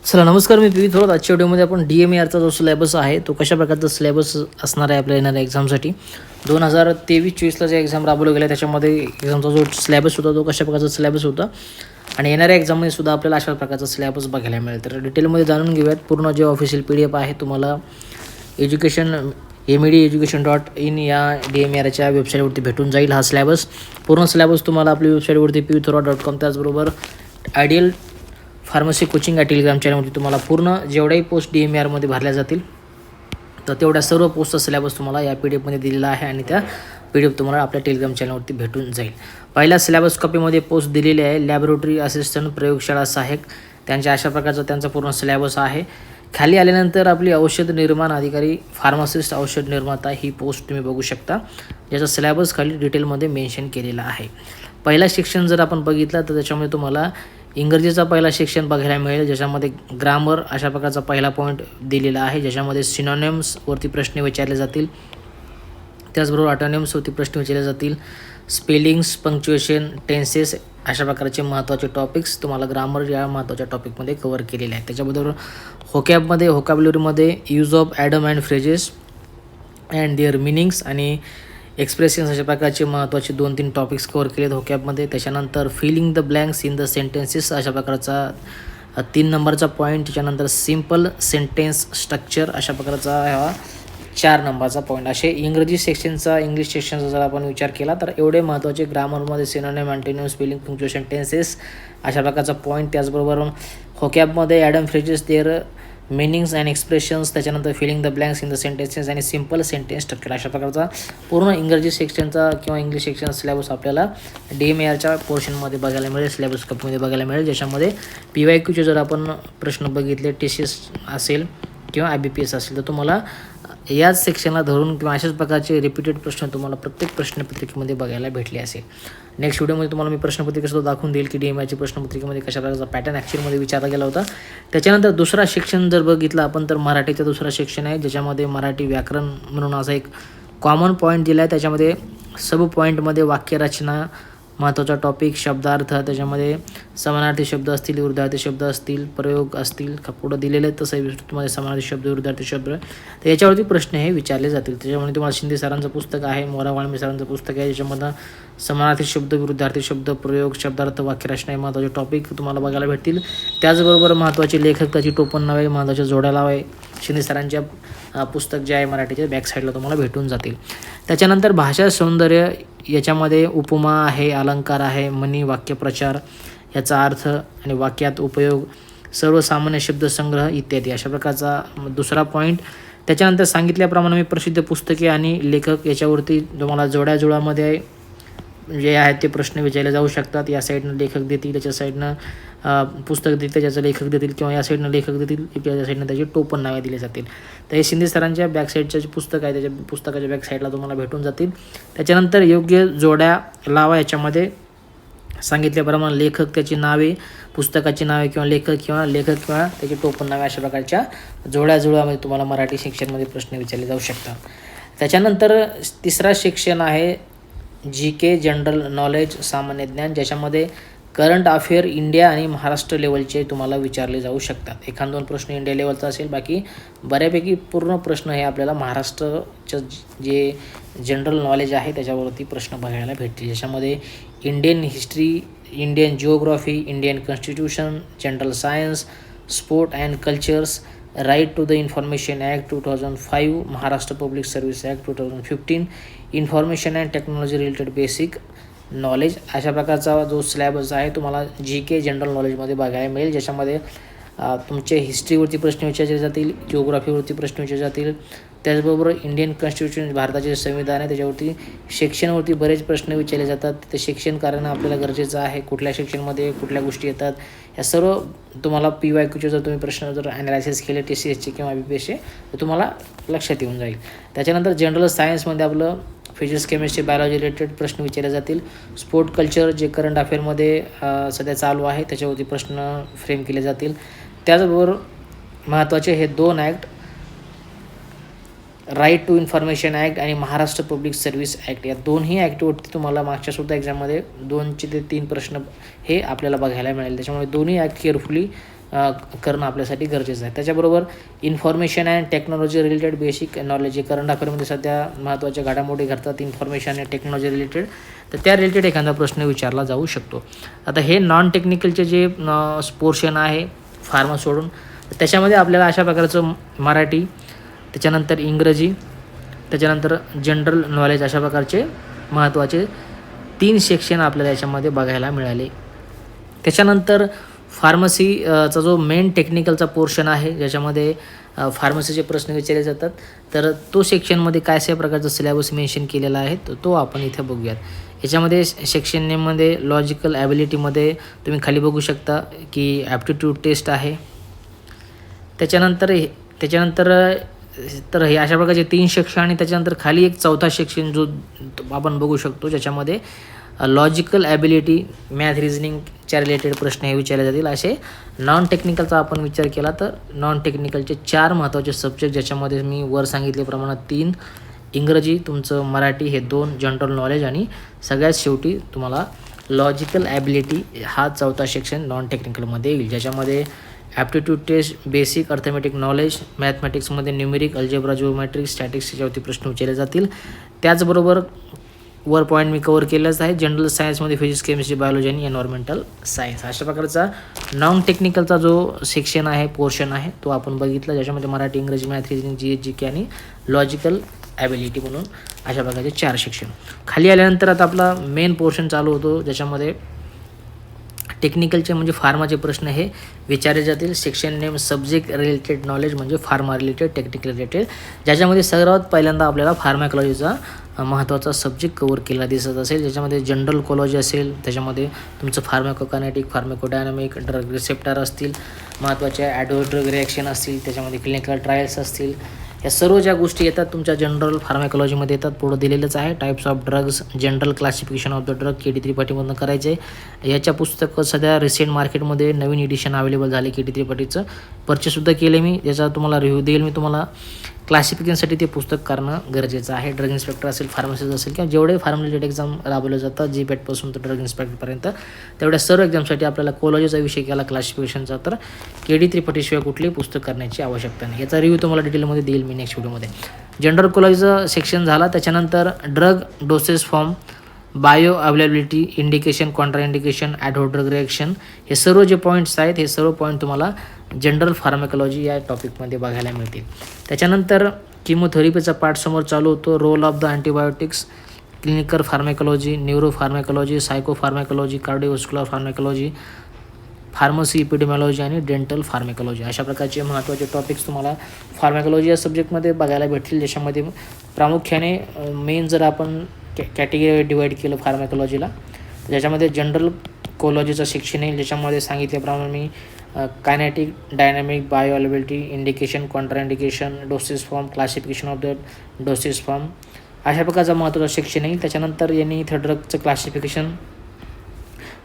चला नमस्कार, मी पी थोरात. आजच्या व्हिडिओमध्ये आपण DMARचा जो सिलेबस आहे तो कशा प्रकारचा सिलेबस असणार आहे आपल्या येणाऱ्या एक्झामसाठी. 2023-24ला जे एक्झाम राबवलं गेलं त्याच्यामध्ये एक्झामचा जो सिलेबस होता तो कशा प्रकारचा सिलेबस होता आणि येणाऱ्या एक्झाममध्ये सुद्धा आपल्याला अशा प्रकारचा सिलेबस बघायला मिळेल. तर डिटेलमध्ये जाणून घेऊयात. पूर्ण जे ऑफिशियल PDF आहे तुम्हाला MEDeducation.in या DMARच्या वेबसाईटवरती भेटून जाईल. हा सिलेबस पूर्ण सिलेबस तुम्हाला आपल्या वेबसाईटवरती pthora.com त्याचबरोबर आयडियल फार्मसी कोचिंग या टेलिग्राम चॅनलवरती तुम्हाला पूर्ण जेवढ्याही पोस्ट DMARमध्ये भरल्या जातील तर तेवढ्या सर्व पोस्टचा सिलेबस तुम्हाला या PDF मध्ये दिलेला आहे आणि त्या PDF तुम्हाला आपल्या टेलिग्राम चॅनलवरती भेटून जाईल. पहिल्या सिलेबस कॉपीमध्ये पोस्ट दिलेली आहे. लॅबोरेटरी असिस्टंट, प्रयोगशाळा सहाय्यक, त्यांच्या अशा प्रकारचा त्यांचा पूर्ण सिलेबस आहे. खाली आल्यानंतर आपली औषध निर्माण अधिकारी, फार्मासिस्ट, औषध निर्माता ही पोस्ट तुम्ही बघू शकता, ज्याचा सिलेबस खाली डिटेलमध्ये मेन्शन केलेला आहे. पहिला सेक्शन जर आपण बघितला तर त्याच्यामध्ये तुम्हाला इंग्रजीचा पहिला सेक्शन बघायला मिळेल, ज्याच्यामध्ये ग्रामर अशा प्रकारचा पहिला पॉईंट दिलेला आहे, ज्याच्यामध्ये सिनोनिम्सवरती प्रश्न विचारले जातील. त्याचबरोबर ऑटोनिम्सवरती प्रश्न विचारले जातील. स्पेलिंग्स, पंक्च्युएशन, टेन्सेस अशा प्रकारचे महत्त्वाचे टॉपिक्स तुम्हाला ग्रामर या महत्त्वाच्या टॉपिकमध्ये कव्हर केलेले आहेत. त्याच्याबरोबर व्होकॅब्युलरीमध्ये use of idioms and phrases and their meanings आणि एक्सप्रेशन्स अशा प्रकारचे महत्त्वाचे 2-3 टॉपिक्स कव्हर केलेत व्होकॅबमध्ये. त्याच्यानंतर filling the blanks in the sentences अशा प्रकारचा 3 नंबरचा पॉईंट. त्याच्यानंतर सिम्पल सेंटेन्स स्ट्रक्चर अशा प्रकारचा हा 4 नंबरचा पॉईंट. असे इंग्लिश सेक्शनचा जर आपण विचार केला तर एवढे महत्त्वाचे ग्रामरमध्ये synonym, antonym, spelling, punctuation, tenses अशा प्रकारचा पॉईंट. त्याचबरोबर व्होकॅबमध्ये idioms phrases, their meanings and expressions, त्याच्यानंतर filling the blanks in the sentences आणि सिम्पल सेंटेन्स स्ट्रक्चर अशा प्रकारचा पूर्ण इंग्रजी सेक्शनचा किंवा इंग्लिश सेक्शन सिलेबस आपल्याला DMARच्या पोर्शनमध्ये बघायला मिळेल, सिलेबस कपमध्ये बघायला मिळेल. ज्याच्यामध्ये PYQचे जर आपण प्रश्न बघितले, TCS असेल किंवा IBPS असेल तर तुम्हाला याच सेक्शनला धरून किंवा अशाच प्रकारचे रिपीटेड प्रश्न तुम्हाला प्रत्येक प्रश्नपत्रिकेमध्ये बघायला भेटले असेल. नेक्स्ट व्हिडिओमध्ये तुम्हाला मी प्रश्नपत्रिकेसुद्धा दाखवून देईल की DMARची प्रश्नपत्रिकेमध्ये कशा प्रकारचा पॅटर्न ॲक्च्युअलमध्ये विचारला गेला होता. त्याच्यानंतर दुसरा सेक्शन जर बघितला आपण तर मराठीचा दुसरा सेक्शन आहे, ज्याच्यामध्ये मराठी व्याकरण म्हणून असा एक कॉमन पॉईंट दिला आहे. त्याच्यामध्ये सब पॉईंटमध्ये वाक्यरचना महत्त्वाचा टॉपिक, शब्दार्थ, त्याच्यामध्ये समानार्थी शब्द असतील, विरुद्धार्थी शब्द असतील, प्रयोग असतील, पुढं दिलेले आहेत तसं तुम्हाला समानार्थी शब्द, विरुद्धार्थी शब्द, तर याच्यावरती प्रश्न हे विचारले जातील. त्याच्यामध्ये तुम्हाला शिंदे सरांचं पुस्तक आहे, मोरा वाळंबे सरांचं पुस्तक आहे, ज्याच्यामधनं समानार्थी शब्द, विरुद्धार्थी शब्द, प्रयोग, शब्दार्थ, वाक्यरचना हे महत्त्वाचे टॉपिक तुम्हाला बघायला भेटतील. त्याचबरोबर महत्त्वाचे लेखक, त्याची टोपण नावे, महत्त्वाच्या जोड्या लावे शिंदे सरांच्या पुस्तक जे आहे मराठीच्या बॅक साईडला तुम्हाला भेटून जातील. त्याच्यानंतर भाषा सौंदर्य, याच्यामध्ये उपमा आहे, अलंकार आहे, म्हणी, वाक्यप्रचार, याचा अर्थ आणि वाक्यात उपयोग, सर्वसामान्य शब्दसंग्रह इत्यादी अशा प्रकारचा दुसरा पॉईंट. त्याच्यानंतर सांगितल्याप्रमाणे मी प्रसिद्ध पुस्तके आणि लेखक याच्यावरती तुम्हाला जोड्याजुळामध्ये जे आहेत ते प्रश्न विचारले जाऊ शकतात. या साईडनं लेखक देतील, याच्या साईडनं पुस्तक देतील, त्याचं लेखक देतील, किंवा या साईडनं लेखक देतील, या साईडनं त्याची टोपण नावे दिली जातील. तर हे शिंदे सरांच्या बॅक साईडचं जे पुस्तक आहे त्याच्या पुस्तकाच्या बॅक साईडला तुम्हाला भेटून जातील. त्याच्यानंतर योग्य जोड्या लावा, याच्यामध्ये सांगितल्याप्रमाणे लेखक, त्याची नावे, पुस्तकाची नावे किंवा लेखक किंवा त्याची टोपण नावे अशा प्रकारच्या जोड्याजुळामध्ये तुम्हाला मराठी सेक्शनमध्ये प्रश्न विचारले जाऊ शकतात. त्याच्यानंतर तिसरा सेक्शन आहे GK जनरल नॉलेज, सामान्य ज्ञान, ज्याच्यामध्ये करंट अफेअर इंडिया आणि महाराष्ट्र लेवलचे तुम्हाला विचारले जाऊ शकतात. 1-2 प्रश्न इंडिया लेवलचा असेल, बाकी बऱ्यापैकी पूर्ण प्रश्न हे आपल्याला महाराष्ट्राचं जे जनरल नॉलेज आहे त्याच्यावरती प्रश्न बघायला भेटतील. ज्याच्यामध्ये Indian history, Indian geography, Indian constitution, general science, sport and cultures, right to the information act 2005, Maharashtra public service act 2015, information and technology related basic knowledge अशा प्रकारचा जो सिलेबस आहे तुम्हाला GK जनरल नॉलेजमध्ये बघायला मिळेल. ज्याच्यामध्ये तुमचे हिस्ट्रीवरती प्रश्न विचारले जातील, जिओग्राफीवरती प्रश्न विचारले जातील, त्याचबरोबर इंडियन कॉन्स्टिट्यूशन, भारताचे संविधान आहे त्याच्यावरती सेक्शनवरती बरेच प्रश्न विचारले जातात. ते सेक्शन करणं आपल्याला गरजेचं आहे, कुठल्या सेक्शनमध्ये कुठल्या गोष्टी येतात या सर्व तुम्हाला PYQचे जर तुम्ही प्रश्न जर ॲनालायसिस केले TCSचे किंवा IBPSचे तर तुम्हाला लक्षात येऊन जाईल. त्याच्यानंतर जनरल सायन्समध्ये आपलं फिजिक्स, केमिस्ट्री, बायोलॉजी रिलेटेड प्रश्न विचारले जातील. स्पोर्ट कल्चर जे करंट अफेअरमध्ये सध्या चालू आहे त्याच्यावरती प्रश्न फ्रेम केले जातील. त्याचबरोबर महत्त्वाचे हे 2 act, right to information act आणि महाराष्ट्र पब्लिक सर्व्हिस ॲक्ट, या दोन्ही ॲक्टवरती तुम्हाला मागच्यासुद्धा एक्झाममध्ये 2 ते 3 प्रश्न हे आपल्याला बघायला मिळेल. त्याच्यामुळे दोन्ही ॲक्ट केअरफुली करणं आपल्यासाठी गरजेचं आहे. त्याच्याबरोबर information and technology related basic knowledge, जे करंट अफेअरमध्ये सध्या महत्त्वाच्या घडामोडी घडतात इन्फॉर्मेशन अँड टेक्नॉलॉजी रिलेटेड, तर त्या रिलेटेड एखादा प्रश्न विचारला जाऊ शकतो. आता हे नॉन टेक्निकलचे जे पोर्शन आहे फार्मा सोडून, त्याच्यामध्ये आपल्याला अशा प्रकारचं मराठी, त्याच्यानंतर इंग्रजी, त्याच्यानंतर जनरल नॉलेज, अशा प्रकारचे महत्त्वाचे 3 सेक्शन आपल्याला याच्यामध्ये बघायला मिळाले. त्याच्यानंतर फार्मसीचा जो मेन टेक्निकलचा पोर्शन आहे, ज्याच्यामध्ये फार्मसीचे प्रश्न विचारले जातात, तर तो सेक्शनमध्ये काय अशा प्रकारचा सिलेबस मेन्शन केलेला आहे तो आपण इथे बघूयात. याच्यामध्ये सेक्शन नेममध्ये लॉजिकल ॲबिलिटीमध्ये तुम्ही खाली बघू शकता की ॲप्टिट्यूड टेस्ट आहे. त्याच्यानंतर तर हे अशा प्रकारचे 3 सेक्शन, आणि त्याच्यानंतर खाली एक 4था सेक्शन जो आपण बघू शकतो, ज्याच्यामध्ये लॉजिकल ॲबिलिटी, मॅथ, रिझनिंगच्या रिलेटेड प्रश्न हे विचारले जातील. असे नॉन टेक्निकलचा आपण विचार केला तर नॉन टेक्निकलचे 4 महत्त्वाचे सब्जेक्ट, ज्याच्यामध्ये मी वर सांगितल्याप्रमाणे 3 इंग्रजी, तुमचं मराठी हे 2 जनरल नॉलेज, आणि सगळ्यात शेवटी तुम्हाला लॉजिकल ॲबिलिटी हा 4था सेक्शन नॉन टेक्निकलमध्ये येईल, ज्याच्यामध्ये aptitude test, basic arithmetic knowledge, मॅथमॅटिक्समध्ये न्यूमेरिक, अल्जेब्रा, जिओमेट्रिक, स्टॅटिक्स याच्यावरती प्रश्न विचारले जातील. त्याचबरोबर वर पॉईंट मी कवर केलेच आहे, जनरल सायन्समध्ये फिजिक्स, केमिस्ट्री, बायोलॉजी आणि एन्व्हायरमेंटल सायन्स. अशा प्रकारचा नॉन टेक्निकलचा जो सेक्शन आहे, पोर्शन आहे, तो आपण बघितला, ज्याच्यामध्ये मराठी, इंग्रजी, मॅथ, रिजनिंग, जी के आणि लॉजिकल ॲबिलिटी म्हणून अशा प्रकारचे 4 सेक्शन. खाली आल्यानंतर आता आपला मेन पोर्शन चालू होतो, ज्याच्यामध्ये टेक्निकलचे म्हणजे फार्माचे प्रश्न हे विचारले जातील. Section name subject related knowledge म्हणजे फार्मा रिलेटेड, टेक्निकल रिलेटेड, ज्याच्यामध्ये सर्वात पहिल्यांदा आपल्याला फार्माकॉलॉजीचा महत्त्वाचा सब्जेक्ट कवर केला दिसत असेल, ज्याच्यामध्ये जनरल कॉलॉजी असेल, त्याच्यामध्ये तुमचं फार्माकोकायनेटिक, फार्माकोडायनामिक, ड्रग रिसेप्टर असतील, महत्त्वाच्या ॲडव्हर्स ड्रग रिॲक्शन असतील, त्याच्यामध्ये क्लिनिकल ट्रायल्स असतील. या सर्व ज्या गोष्टी येतात तुमच्या जनरल फार्माकॉलॉजीमध्ये येतात, पुढं दिलेलंच आहे. Types of drugs, general classification of the drug, KD त्रिपाठीमधून करायचे आहे. याच्या पुस्तकं सध्या रिसेंट मार्केटमध्ये नवीन एडिशन अवेलेबल झाले, KD त्रिपाठीचं परचेससुद्धा केले मी, ज्याचा तुम्हाला रिव्ह्यू देईल मी तुम्हाला. क्लासिफिकेशनसाठी ते पुस्तक करणं गरजेचं आहे. ड्रग इन्स्पेक्टर असेल, फार्मसिस्ट असेल, किंवा जेवढे फार्मा रिलेटेड एक्झाम राबवले जातात GPAT तर ड्रग इन्स्पेक्टरपर्यंत, तेवढ्या सर्व एक्झामसाठी आपल्याला कॉलॉजीचा विषय केला क्लासिफिकेशनचा, तर KD त्रिपाठीशिवाय कुठलीही पुस्तक करण्याची आवश्यकता नाही. याचा रिव्ह्यू तुम्हाला डिटेलमध्ये देईल मी नेक्स्ट व्हिडिओमध्ये. जनरल कॉलॉजीचा सेक्शन झाला. त्याच्यानंतर drug doses form, bio availability, indication, Contra indication, adverse drug reaction, हे सर्व जे पॉईंट्स आहेत, हे सर्व पॉईंट तुम्हाला जनरल फार्माकॉलॉजी या टॉपिकमध्ये बघायला मिळतील. त्याच्यानंतर किमोथेरपीचा पार्ट समोर चालू होतो. Role of the antibiotics, clinical pharmacology, neuro pharmacology, psycho pharmacology, cardiovascular pharmacology, pharmacy, epidemiology आणि डेंटल फार्माकॉलॉजी, अशा प्रकारचे महत्त्वाचे टॉपिक्स तुम्हाला फार्माकॉलॉजी या सब्जेक्टमध्ये बघायला भेटतील. ज्याच्यामध्ये प्रामुख्याने मेन जर आपण कॅटेगरी डिवाईड केलं फार्माकॉलॉजीला, ज्याच्यामध्ये जनरल कॉलॉजीचं सेक्शन येईल, ज्याच्यामध्ये सांगितल्याप्रमाणे मी kinetic, dynamic, bioavailability, indication, contraindication, doses form, classification of the doses form, अशा प्रकारचा महत्त्वाचा सेक्शन येईल. त्याच्यानंतर यांनी इथं ड्रगचं क्लासिफिकेशन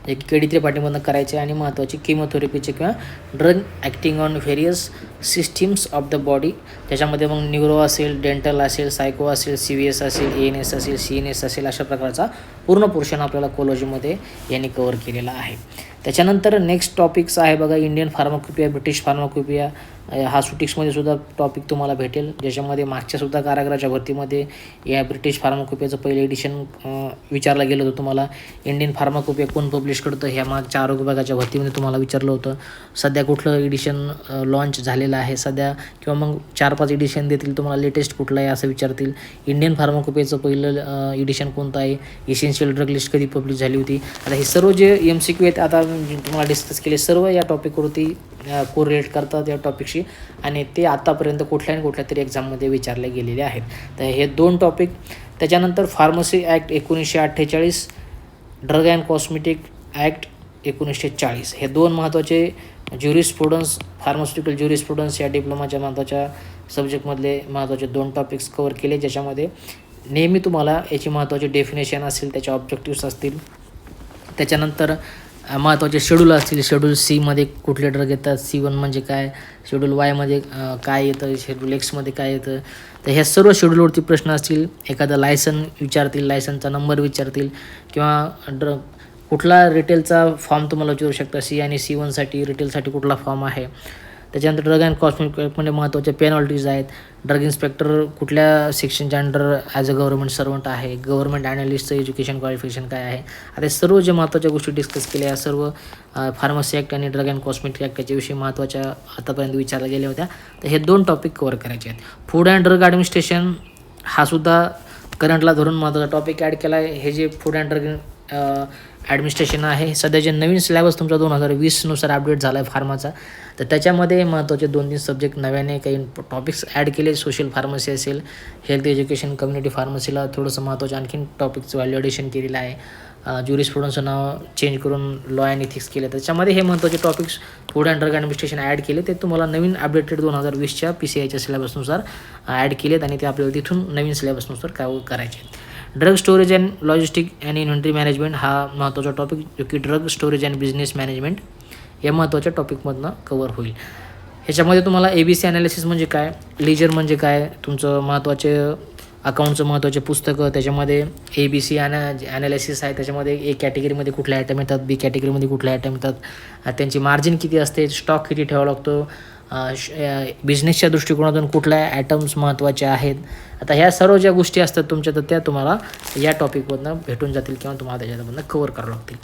एक KD त्रिपाठीमधून करायचे, आणि महत्त्वाची किमोथेरपीचे किंवा drug acting on various systems of the body, त्याच्यामध्ये मग न्यूरो असेल, डेंटल असेल, सायको असेल, CVS असेल, ANS असेल, CNS असेल, अशा प्रकारचा पूर्ण पोर्शन आपल्याला कॉलॉजीमध्ये यांनी कवर केलेला आहे. त्याच्यानंतर नेक्स्ट टॉपिक्स आहे बघा, इंडियन फार्माकोपिया, ब्रिटिश फार्माकोपिया, हा सुटिक्समध्ये सुद्धा टॉपिक तुम्हाला भेटेल, ज्याच्यामध्ये मागच्यासुद्धा कारागृहाच्या भरतीमध्ये या ब्रिटिश फार्माकोपियाचं पहिलं एडिशन विचारलं गेलं होतं तुम्हाला. इंडियन फार्माकोपिया कोण पब्लिश करतं, ह्या मागच्या आरोग्य विभागाच्या भरतीमध्ये तुम्हाला विचारलं होतं. सध्या कुठलं एडिशन लॉन्च झालेलं आहे सध्या, किंवा मग 4-5 एडिशन देतील तुम्हाला, लेटेस्ट कुठलं आहे असं विचारतील. इंडियन फार्माकोपियाचं पहिलं एडिशन कोणतं आहे, इसेन्शियल ड्रग लिस्ट कधी पब्लिश झाली होती. आता हे सर्व जे MCQ आहेत आता तुम्हाला डिस्कस केले, सर्व या टॉपिकवरती कोरिलेट करतात या टॉपिकशी, आणि ते आत्तापर्यंत कुठल्या ना कुठल्या तरी एक्झाममध्ये विचारले गेलेले आहेत. तर हे 2 टॉपिक. त्याच्यानंतर pharmacy act 1948, drug and cosmetic act 1940, हे 2 महत्त्वाचे ज्युरिस्प्रुडन्स, फार्मास्युटिकल ज्युरिस्प्रुडन्स या डिप्लोमाच्या महत्त्वाच्या सब्जेक्टमधले महत्त्वाचे 2 टॉपिक्स कवर केले, ज्याच्यामध्ये नेहमी तुम्हाला याची महत्त्वाचे डेफिनेशन असेल, त्याचे ऑब्जेक्टिव्स असतील. त्याच्यानंतर महत्त्वाचे शेड्यूल असतील. शेड्यूल C मध्ये कुठले ड्रग येतात, C1 म्हणजे काय, शेड्यूल Y मध्ये काय येतं, शेड्यूल X मध्ये काय येतं. तर ह्या सर्व शेड्यूलवरती प्रश्न असतील. एखादा लायसन विचारतील, लायसनचा नंबर विचारतील, किंवा कुठला रिटेलचा फॉर्म तुम्हाला विचारू शकता, C आणि C1साठी रिटेलसाठी कुठला फॉर्म आहे. त्याच्यानंतर ड्रग अँड कॉस्मेटिकमध्ये महत्त्वाचे पेनॉल्टीज आहेत. ड्रग इन्स्पेक्टर कुठल्या सेक्शनच्या under as a government servant आहे, गव्हर्नमेंट ॲनालिस्टचं एज्युकेशन क्वालिफिकेशन काय आहे. आता सर्व जे महत्त्वाच्या गोष्टी डिस्कस केल्या, या सर्व फार्मसी ॲक्ट आणि ड्रग अँड कॉस्मेटिक ॲक्ट याच्याविषयी महत्त्वाच्या आतापर्यंत विचारल्या गेल्या होत्या. तर हे 2 टॉपिक कव्हर करायचे आहेत. फूड अँड ड्रग ॲडमिनिस्ट्रेशन हा सुद्धा करंटला धरून महत्त्वाचा टॉपिक ॲड केला आहे. हे जे फूड अँड ड्रग ॲडमिनिस्ट्रेशन आहे, सध्या जे नवीन सिलेबस तुमचा 2020नुसार अपडेट झाला आहे फार्माचा, तर त्याच्यामध्ये महत्त्वाचे 2-3 सब्जेक्ट नव्याने काही टॉपिक्स ॲड केले. सोशल फार्मसी असेल, हेल्थ एज्युकेशन, कम्युनिटी फार्मसीला थोडंसं महत्त्वाचं आणखीन टॉपिकचं व्हॅल्युएशन केलेलं आहे. ज्युरिस्प्रुडन्सचं नाव चेंज करून लॉ अँड इथिक्स केलं. त्याच्यामध्ये हे महत्त्वाचे topics food and drug administration add केले. ते तुम्हाला नवीन अपडेटेड 2020च्या PCIच्या सिलेबसनुसार ॲड केलेत आणि ते आपल्याला तिथून नवीन सिलेबसनुसार काय करायचे आहेत. Drug storage and logistic and inventory management हा महत्त्वाचा टॉपिक, जो की drug storage and business management या महत्त्वाच्या टॉपिकमधनं कवर होईल. ह्याच्यामध्ये तुम्हाला ABC ॲनालिसिस म्हणजे काय, लेजर म्हणजे काय, तुमचं महत्त्वाचे अकाउंटचं महत्त्वाचे पुस्तकं, त्याच्यामध्ये ABC ॲनालिसिस आहे. त्याच्यामध्ये A कॅटेगरीमध्ये कुठले आयटम येतात, B कॅटेगरीमध्ये कुठले आयटम येतात, त्यांची मार्जिन किती असते, स्टॉक किती ठेवावा लागतो, बिझनेसच्या दृष्टिकोनातून कुठल्या आयटम्स महत्त्वाचे आहेत. आता ह्या सर्व ज्या गोष्टी असतात तुमच्या, तर त्या तुम्हाला या टॉपिकमधनं भेटून जातील किंवा तुम्हाला त्याच्यामधनं कवर करावं लागतील.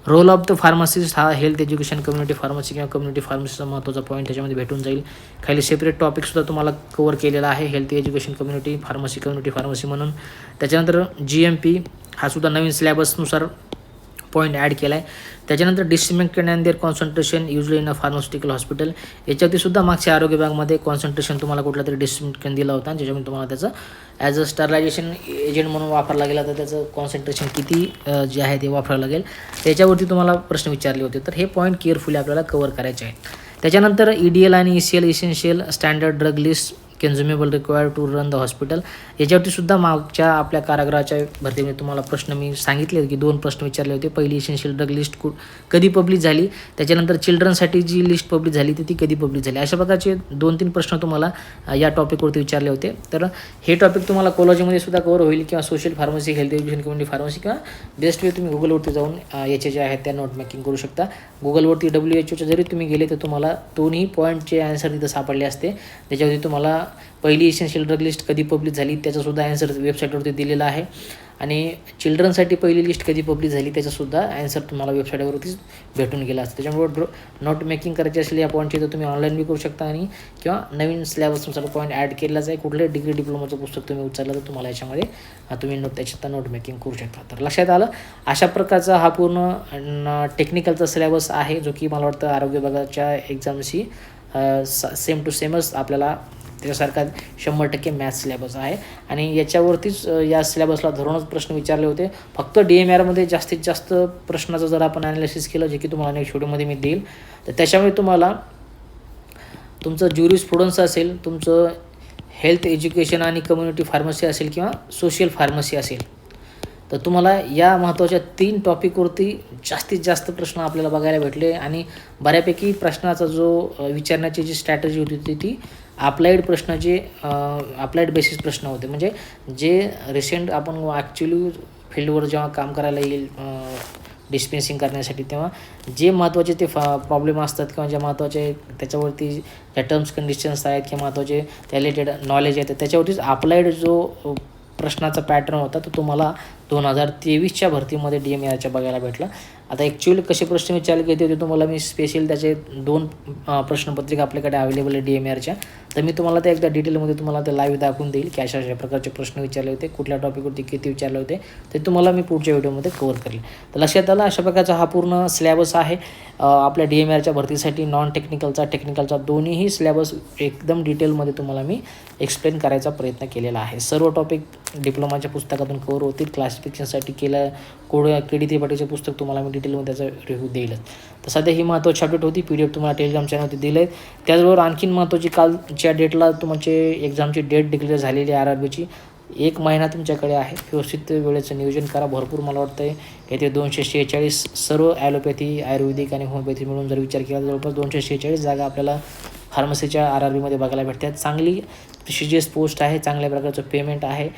रोल ऑफ द फार्मासिस्ट हा हेल्थ एज्युकेशन, कम्युनिटी फार्मसी किंवा कम्युनिटी फार्मसीचा महत्त्वाचा पॉईंट त्याच्यामध्ये भेटून जाईल. खाली सेपरेट टॉपिकसुद्धा तुम्हाला कवर केलेला आहे, हेल्थ एज्युकेशन, कम्युनिटी फार्मसी म्हणून. त्याच्यानंतर GMP हा सुद्धा नवीन सिलेबसनुसार पॉईंट ॲड केला आहे. त्याच्यानंतर disinfectant and their concentration usually in a pharmaceutical hospital, याच्यावरती सुद्धा मागच्या आरोग्य विभागामध्ये कॉन्सन्ट्रेशन तुम्हाला कुठला तरी डिसइन्फेक्टंट दिला होता, ज्याच्यामध्ये तुम्हाला त्याचं ॲज अ स्टरलायझेशन एजंट म्हणून वापरला गेला, तर त्याचं कॉन्सन्ट्रेशन किती जे आहे ते वापरावं लागेल, त्याच्यावरती तुम्हाला प्रश्न विचारले होते. तर हे पॉईंट केअरफुली आपल्याला कवर करायचे आहेत. त्याच्यानंतर EDL आणि ECL essential standard drug list consumable required to run the hospital, याच्यावरती सुद्धा मागच्या आपल्या कारागृहाच्या भरतीमध्ये तुम्हाला प्रश्न मी सांगितले की 2 प्रश्न विचारले होते. पहिली इसेन्शियल ड्रग लिस्ट कधी पब्लिश झाली, त्याच्यानंतर चिल्ड्रनसाठी जी लिस्ट पब्लिश झाली ती कधी पब्लिश झाली, अशा प्रकारचे 2-3 प्रश्न तुम्हाला या टॉपिकवरती विचारले होते. तर हे टॉपिक तुम्हाला कॉलेजमध्ये सुद्धा कवर होईल किंवा social pharmacy, health education, community pharmacy किंवा बेस्ट वे तुम्ही गुगलवरती जाऊन याचे जे आहेत त्या नोट मेकिंग करू शकता. गुगलवरती WHO जरी तुम्ही गेले तर तुम्हाला दोन्ही पॉईंटचे ॲन्सर तिथं सापडले असते. त्याच्यावरती तुम्हाला पहिली इसेन्शियल ड्रग लिस्ट कधी पब्लिश झाली त्याचासुद्धा ॲन्सर वेबसाईटवरती दिलेला आहे, आणि चिल्ड्रनसाठी पहिली लिस्ट कधी पब्लिश झाली त्याचासुद्धा ॲन्सर तुम्हाला वेबसाईटवरतीच भेटून गेला असतं. त्याच्यामुळे नोट मेकिंग करायची असलेली या पॉईंटची तर तुम्ही ऑनलाईन बी करू शकता, आणि किंवा नवीन सिलेबसनुसार पॉईंट ॲड केलाच आहे. कुठल्याही डिग्री डिप्लोमाचं पुस्तक तुम्ही उचललं तर तुम्हाला याच्यामध्ये तुम्ही त्याच्यात नोट मेकिंग करू शकता. तर लक्षात आलं, अशा प्रकारचा हा पूर्ण टेक्निकलचा सिलेबस आहे, जो की मला वाटतं आरोग्य विभागाच्या एक्झामशी सेम टू सेमच आपल्याला त्याच्यासारखा 100% मॅथ्स सिलेबस आहे. आणि याच्यावरतीच या सिलेबसला धरूनच प्रश्न विचारले होते. फक्त DMRमध्ये जास्तीत जास्त प्रश्नाचं जर आपण ॲनालिसिस केलं, जे की तुम्हाला नेक्स्ट व्हिडिओमध्ये मी देईल, तर त्याच्यामुळे तुम्हाला तुमचं ज्युरिस्प्रुडन्स असेल, तुमचं हेल्थ एज्युकेशन आणि कम्युनिटी फार्मसी असेल किंवा सोशल फार्मसी असेल, तर तुम्हाला या महत्त्वाच्या 3 टॉपिकवरती जास्तीत जास्त प्रश्न आपल्याला बघायला भेटले. आणि बऱ्यापैकी प्रश्नाचा जो विचारण्याची जी स्ट्रॅटजी होती ती अप्लाइड प्रश्नाचे अप्लाइड बेसिस प्रश्न होते. म्हणजे जे रिसेंट आपण ॲक्च्युली फील्डवर जेव्हा काम करायला येईल डिस्पेन्सिंग करण्यासाठी, तेव्हा जे महत्त्वाचे ते प्रॉब्लेम असतात किंवा ज्या महत्त्वाचे त्याच्यावरती ज्या टर्म्स कंडिशन्स आहेत किंवा महत्त्वाचे त्या रिलेटेड नॉलेज आहे, तर त्याच्यावरतीच अप्लाइड जो प्रश्नाचा पॅटर्न होता तो तुम्हाला 2023च्या भरतीमध्ये DMRच्या बघायला भेटला. आता ॲक्च्युअली कसे प्रश्न विचारले गेले होते तुम्हाला मी स्पेशल त्याचे 2 प्रश्नपत्रिका आपल्याकडे अवेलेबल आहे DMRच्या, तर मी तुम्हाला ते एकदा डिटेलमध्ये तुम्हाला ते लाईव्ह दाखवून देईल की अशा प्रकारचे प्रश्न विचारले होते, कुठल्या टॉपिकवरती किती विचारले होते, ते तुम्हाला मी पुढच्या व्हिडिओमध्ये कव्हर करेल. तर लक्षात आलं, अशा प्रकारचा हा पूर्ण सिलेबस आहे आपल्या DMRच्या भरतीसाठी. नॉन टेक्निकलचा, टेक्निकलचा दोन्हीही सिलेबस एकदम डिटेलमध्ये तुम्हाला मी एक्सप्लेन करायचा प्रयत्न केलेला आहे. सर्व टॉपिक डिप्लोमाच्या पुस्तकातून कव्हर होतील. क्लासिफिकेशनसाठी KD त्रिपाठीचे पुस्तक तुम्हाला मी डिटेलमध्ये त्याचा रिव्ह्यू देईलच. तर सध्या ही महत्त्वाची अपडेट होती. PDF तुम्हाला टेलिग्राम चॅनलवरती दिले आहेत. त्याचबरोबर आणखीन महत्त्वाची, कालच्या डेटला तुमचे एक्झामची डेट डिक्लेअर झालेली आहे RRBची. 1 महिना तुमच्याकडे आहे. व्यवस्थित वेळेचं नियोजन करा. भरपूर मला वाटतं आहे येथे 246 सर्व ॲलोपॅथी, आयुर्वेदिक आणि होमिओपॅथी मिळून जर विचार केला तर जवळपास 246 जागा आपल्याला फार्मसीच्या RRBमध्ये बघायला भेटतात. चांगली प्रेस्टिजियस पोस्ट आहे, चांगल्या प्रकारचं पेमेंट आहे.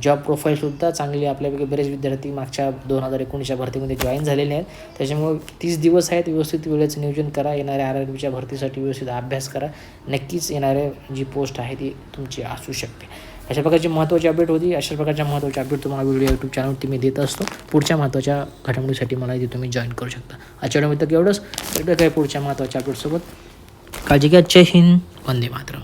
जॉब प्रोफाईलसुद्धा चांगली. आपल्यापैकी बरेच विद्यार्थी मागच्या 2019च्या भरतीमध्ये जॉईन झालेले आहेत. त्याच्यामुळे 30 दिवस आहेत, व्यवस्थित वेळेचं नियोजन करा. येणाऱ्या RRBच्या भरतीसाठी व्यवस्थित अभ्यास करा. नक्कीच येणाऱ्या जी पोस्ट आहे ती तुमची असू शकते. अशा प्रकारची महत्त्वाची अपडेट होती. अशा प्रकारच्या महत्त्वाची अपडेट तुम्हाला व्हिडिओ यूट्यूब चॅनलवरती मी देत असतो. पुढच्या महत्त्वाच्या घडामोडीसाठी मला इथे तुम्ही जॉईन करू शकता. आजच्या व्हिडिओमध्ये एवढंच. भेटूया काही पुढच्या महत्त्वाच्या अपडेटसोबत. काळजी घ्या. जय हिंद. वंदे मातरम.